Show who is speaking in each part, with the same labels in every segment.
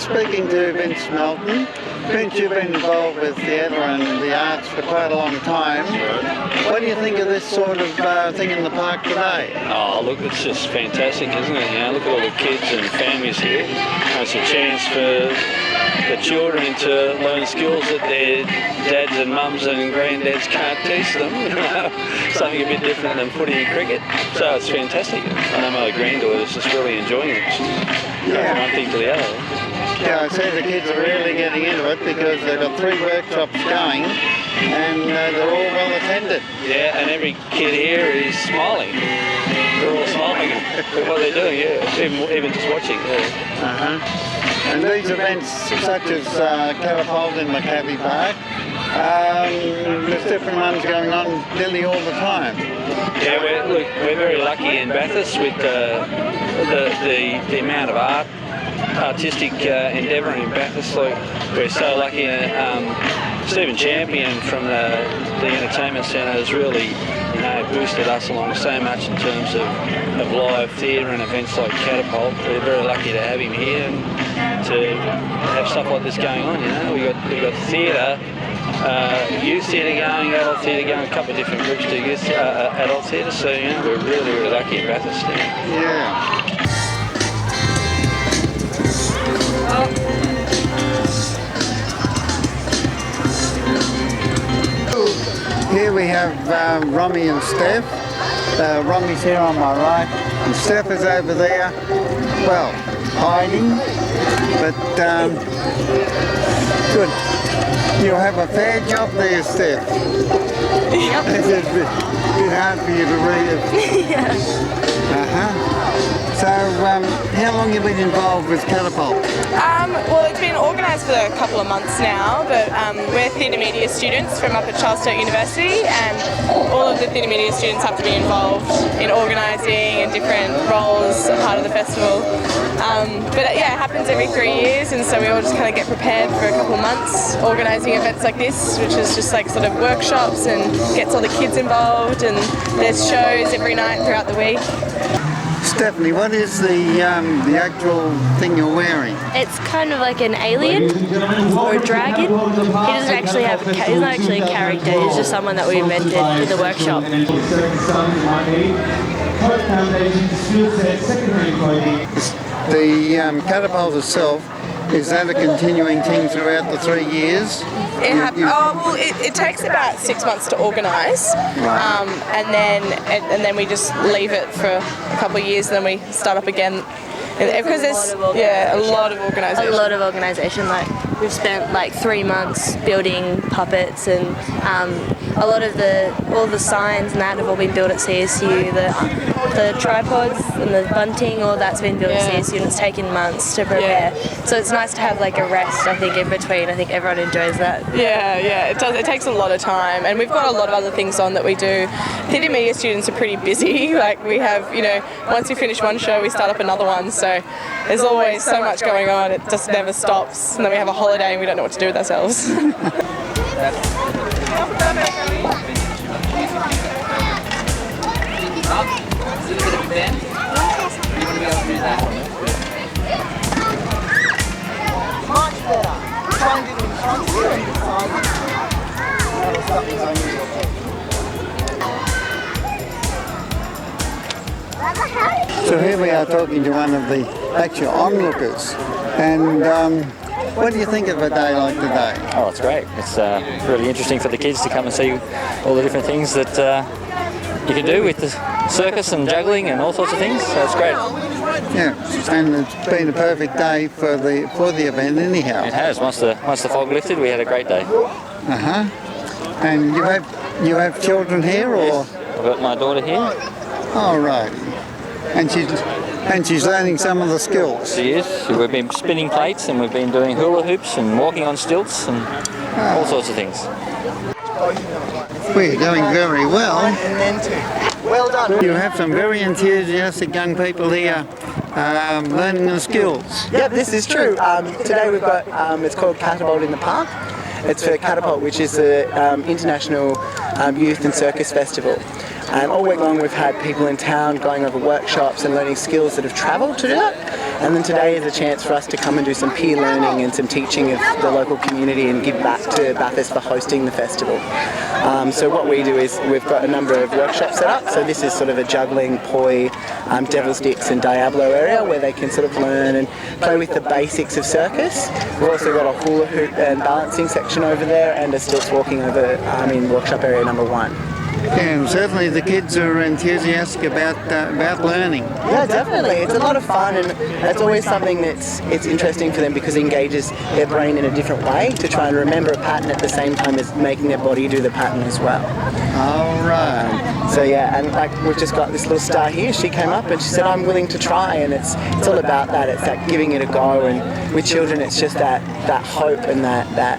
Speaker 1: speaking to Vince Melton. Vince, you've been involved with theatre and the arts for quite a long time. What do you think of this sort of thing in the park today?
Speaker 2: Oh, look, it's just fantastic, isn't it? You know, look at all the kids and families here. It's a chance for the children to learn skills that their dads and mums and granddads can't teach them. Something a bit different than footy and cricket. So it's fantastic. I know my granddaughter's just really enjoying it. From one thing to the other.
Speaker 1: Yeah, I see the kids are really getting into it because they've got 3 workshops going and they're all well attended.
Speaker 2: Yeah, and every kid here is smiling. They're all smiling at what they're doing, even just watching.
Speaker 1: And these events such as Catapult in Machattie Park, there's different ones going on nearly all the time.
Speaker 2: Yeah, we're very lucky in Bathurst with the amount of artistic endeavour in Bathurst. Like, we're so lucky. Stephen Champion from the Entertainment Centre has really boosted us along so much in terms of live theatre and events like Catapult. We're very lucky to have him here and to have stuff like this going on. We got theatre, youth theatre going, adult theatre going, a couple of different groups do youth adult theatre. So we're really lucky in Bathurst.
Speaker 1: Yeah. Here we have Romy and Steph. Romy's here on my right and Steph is over there, well, hiding, but good. You'll have a fair job there, Steph.
Speaker 3: Yep.
Speaker 1: It's a bit hard for you to read.
Speaker 3: Yeah.
Speaker 1: So, how long have you been involved with Catapult?
Speaker 3: Well, it's been organised for a couple of months now, but we're theatre media students from up at Charles Sturt University, and all of the theatre media students have to be involved in organising and different roles as part of the festival. But yeah, it happens every 3 years, and so we all just kind of get prepared for a couple of months organising events like this, which is just like sort of workshops and gets all the kids involved, and there's shows every night throughout the week.
Speaker 1: Stephanie, what is the actual thing you're wearing?
Speaker 4: It's kind of like an alien or a dragon. He doesn't actually have he's not actually a character, he's just someone that we invented in the workshop.
Speaker 1: The Catapult itself, is that a continuing thing throughout the 3 years?
Speaker 3: It takes about 6 months to organise, and then we just leave it for a couple of years, and then we start up again. Because there's a lot of organisation.
Speaker 4: A lot of organisation. Like we've spent like 3 months building puppets, and a lot of all the signs and that have all been built at CSU. The tripods and the bunting, all that's been built at CSU, and it's taken months to prepare. So it's nice to have like a rest, I think, in between. I think everyone enjoys that.
Speaker 3: Yeah, it does. It takes a lot of time, and we've got a lot of other things on that we do. Theatre media students are pretty busy. Like we have, once we finish one show, we start up another one. So there's always so much going on. It just never stops. And then we have a holiday, and we don't know what to do with ourselves.
Speaker 1: So here we are talking to one of the actual onlookers, and what do you think of a day like today?
Speaker 5: Oh, it's great. It's really interesting for the kids to come and see all the different things that you can do with the circus and juggling and all sorts of things, so it's great.
Speaker 1: Yeah, and it's been a perfect day for the event anyhow.
Speaker 5: It has. Once the fog lifted, we had a great day.
Speaker 1: And you have children here, or?
Speaker 5: Yes. I've got my daughter here.
Speaker 1: Oh, right. And she's learning some of the skills.
Speaker 5: She is. We've been spinning plates, and we've been doing hula hoops and walking on stilts and all sorts of things.
Speaker 1: We're doing very well.
Speaker 6: Well done.
Speaker 1: You have some very enthusiastic young people here learning the skills.
Speaker 6: Yep, this is true. Today we've got, it's called Catapult in the Park. It's for Catapult, which is the International Youth and Circus Festival. And all week long we've had people in town going over workshops and learning skills that have travelled to do that. And then today is a chance for us to come and do some peer learning and some teaching of the local community and give back to Bathurst for hosting the festival. So what we do is we've got a number of workshops set up. So this is sort of a juggling, poi, devil sticks and diablo area where they can sort of learn and play with the basics of circus. We've also got a hula hoop and balancing section over there and a stilts walking over in workshop area number 1.
Speaker 1: And certainly the kids are enthusiastic about learning.
Speaker 6: Yeah, definitely. It's a lot of fun, and it's always something it's interesting for them because it engages their brain in a different way to try and remember a pattern at the same time as making their body do the pattern as well.
Speaker 1: All right.
Speaker 6: So yeah, and like we've just got this little star here. She came up and she said, "I'm willing to try," and it's all about that. It's that giving it a go, and with children, it's just that hope and that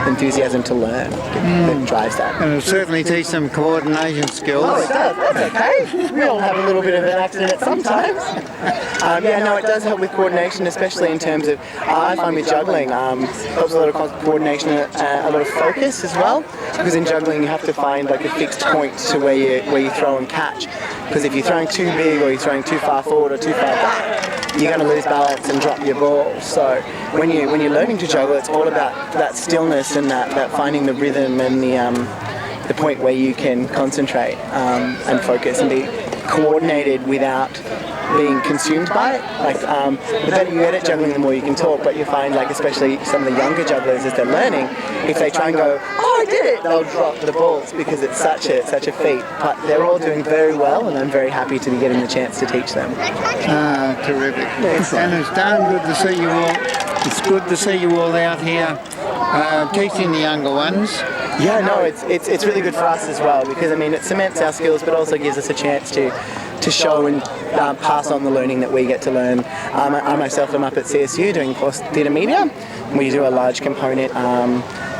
Speaker 6: enthusiasm to learn that drives that.
Speaker 1: And it'll certainly teach them coordination skills.
Speaker 6: Oh, it does. That's okay. We all have a little bit of an accident sometimes. It does help with coordination, especially in terms of, I find with juggling, helps a lot of coordination, a lot of focus as well. Because in juggling, you have to find like a fixed point to where you throw and catch. Because if you're throwing too big or you're throwing too far forward or too far back, you're going to lose balance and drop your ball. So when you're learning to juggle, it's all about that stillness and that finding the rhythm and the point where you can concentrate and focus and be coordinated without being consumed by it. Like the better you get at juggling, the more you can talk. But you find, like especially some of the younger jugglers, as they're learning, if they try and go, "Oh, I did it," they'll drop the balls because it's such a feat. But they're all doing very well, and I'm very happy to be getting the chance to teach them.
Speaker 1: Terrific. And it's darn good to see you all. It's good to see you all out here teaching the younger ones.
Speaker 6: Yeah, no, it's really good for us as well because I mean it cements our skills, but also gives us a chance to show and pass on the learning that we get to learn. I myself am up at CSU doing course theatre media. We do a large component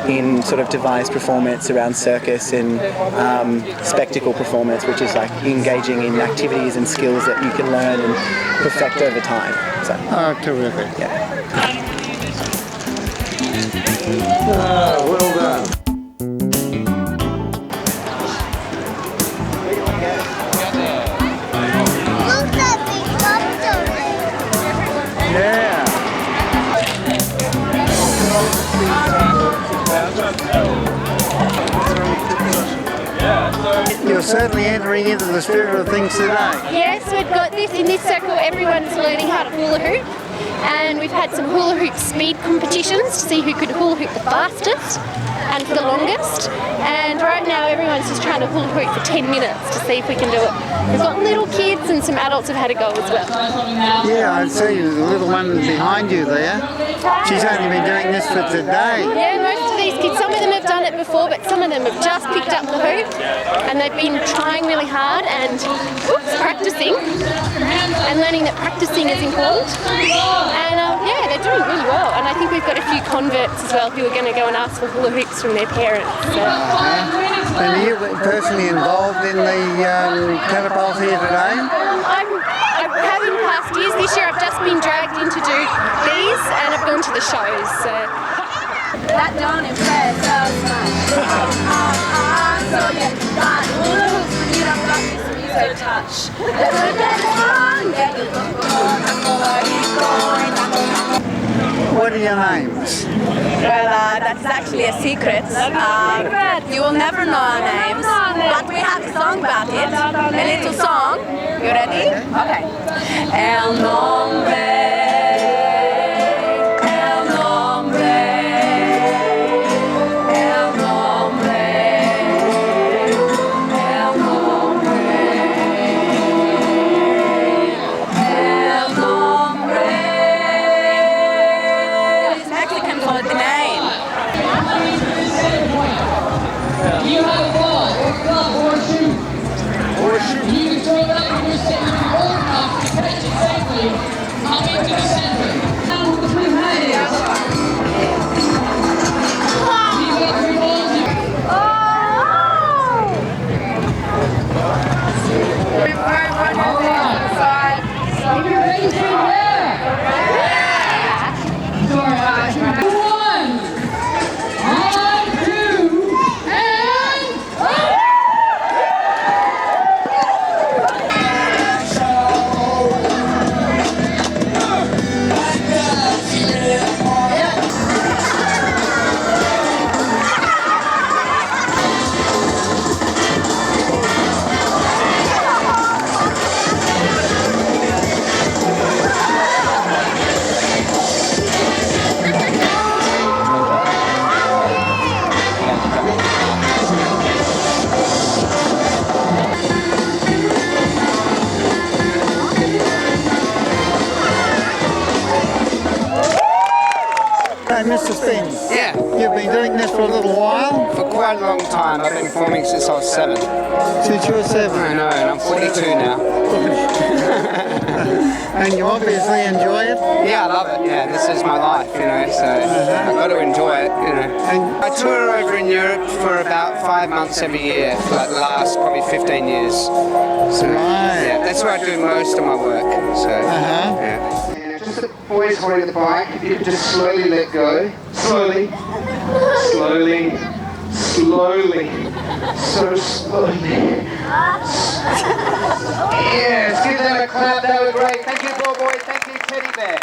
Speaker 6: in sort of devised performance around circus and spectacle performance, which is like engaging in activities and skills that you can learn and perfect over time. So.
Speaker 1: Oh, terrific.
Speaker 6: Yeah.
Speaker 1: Well done. Yeah. You're certainly entering into the spirit of things today.
Speaker 7: Yes, we've got this in this circle. Everyone's learning how to hula hoop, and we've had some hula hoop speed competitions to see who could hula hoop the fastest and for the longest. And right now, everyone's just trying to hula hoop for 10 minutes to see if we can do it. We've got little kids and some adults have had a go as well.
Speaker 1: Yeah, I see the little one behind you there. She's only been doing this for today.
Speaker 7: Yeah, most of these kids, some of them have done it before, but some of them have just picked up the hoop and they've been trying really hard and practicing and learning that practicing is important. And they're doing really well. And I think we've got a few converts as well who are going to go and ask for hula hoops from their parents. So.
Speaker 1: And are you personally involved in the Catapult here today?
Speaker 7: I have in past years. This year I've just been dragged in to do these and I've gone to the shows. So. That don't impress us much. So yeah, got hula hoops when you don't got this music touch. Let's get it on, get it on.
Speaker 1: What are your names?
Speaker 8: Well, that's actually a secret. You will never know our names, but we have a song about it. A little song. You ready? Okay. El nombre.
Speaker 9: You have a ball, or club, or shoe. Or shoe. You can throw it up in your set. You're old enough to catch it safely.
Speaker 1: Hey, Mr. Spence.
Speaker 10: Yeah.
Speaker 1: You've been doing this for a little while?
Speaker 10: For quite a long time. I've been performing since I was 7.
Speaker 1: Since you were 7?
Speaker 10: I know, and I'm 42 now.
Speaker 1: And you obviously enjoy it?
Speaker 10: Yeah, I love it. Yeah, this is my life, you know, so I've got to enjoy it, you know. I tour over in Europe for about 5 months every year for like the last probably 15 years. So, yeah, that's where I do most of my work. So, yeah. Just the boys holding the bike, if you could just slowly let go. Slowly. Slowly. Slowly. So slowly. Yes, give them a clap, they were great. Thank you, ball boys. Thank you, Teddy Bear.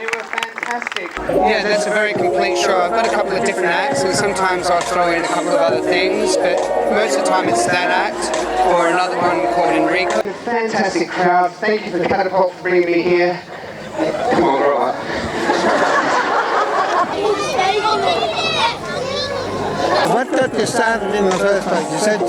Speaker 10: You were fantastic. Yeah, that's a very complete show. I've got a couple of different acts, and sometimes I'll throw in a couple of other things, but most of the time it's that act or another one called Enrico. Fantastic crowd. Thank you for Catapult for bringing me here. Come on, grow up.
Speaker 1: What got you started in the first place? You said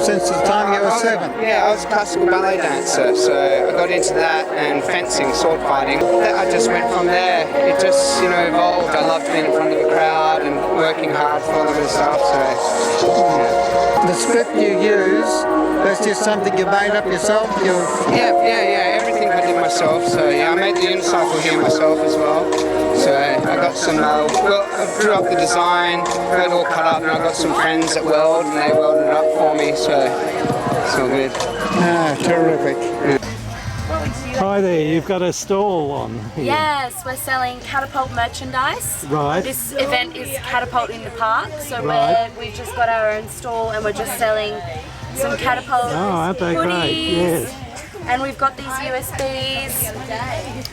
Speaker 1: since the time you were 7.
Speaker 10: Yeah, I was a classical ballet dancer, so I got into that and fencing, sword fighting. I just went from there. It just, you know, evolved. I loved being in front of the crowd and working hard for them and stuff, so... Yeah.
Speaker 1: The script you use, that's just something you made up yourself?
Speaker 10: Yeah, everything I did myself, so yeah, I made the unicycle here myself as well. So I got some, well, I drew up the design, got it all cut up, and I got some friends that weld, and they welded it up for me, so it's all good.
Speaker 1: Ah, terrific.
Speaker 10: Yeah.
Speaker 11: Hi there, you've got a stall on here.
Speaker 12: Yes, we're selling Catapult merchandise.
Speaker 11: Right.
Speaker 12: This event is Catapult in the Park, so
Speaker 11: Right.
Speaker 12: we've just got our own stall and we're just selling some Catapult
Speaker 11: aren't they
Speaker 12: hoodies.
Speaker 11: great? Yes.
Speaker 12: And we've got these USBs,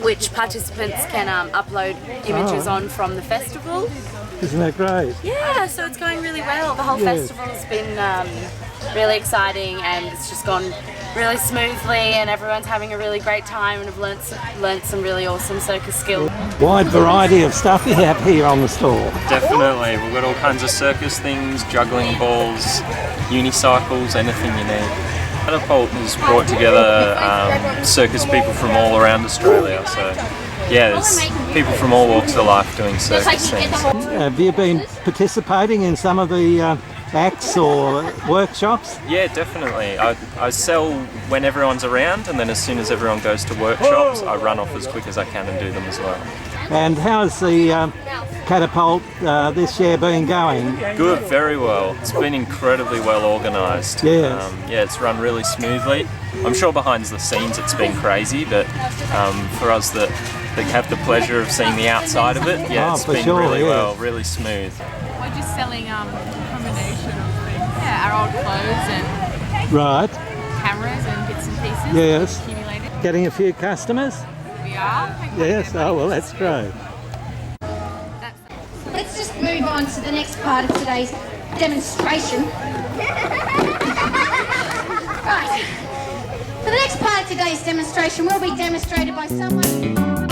Speaker 12: which participants can upload images on from the festival.
Speaker 11: Isn't that great?
Speaker 12: Yeah, so it's going really well. The whole
Speaker 11: Yes.
Speaker 12: festival's been really exciting, and it's just gone really smoothly, and everyone's having a really great time, and have learnt some really awesome circus skills.
Speaker 11: Wide variety of stuff you have here on the stall.
Speaker 13: Definitely, we've got all kinds of circus things, juggling balls, unicycles, anything you need. Catapult has brought together circus people from all around Australia, so yeah, there's people from all walks of life doing circus things.
Speaker 11: Have you been participating in some of the acts or workshops?
Speaker 13: Yeah, definitely. I sell when everyone's around, and then as soon as everyone goes to workshops, I run off as quick as I can and do them as well.
Speaker 11: And how's the Catapult this year been going?
Speaker 13: Good, very well. It's been incredibly well organised.
Speaker 11: Yes.
Speaker 13: Yeah, it's run really smoothly. I'm sure behind the scenes it's been crazy, but for us that have the pleasure of seeing the outside of it, yeah, it's been really well, really smooth.
Speaker 14: We're just selling a combination of things. Yeah, our old clothes and
Speaker 11: Right.
Speaker 14: cameras and bits and pieces.
Speaker 11: Yes.
Speaker 14: Accumulated.
Speaker 11: Getting a few customers?
Speaker 14: We are.
Speaker 11: Yes, oh well, that's great.
Speaker 15: Let's just move on to the next part of today's demonstration. Right. For the next part of today's demonstration will be demonstrated by someone...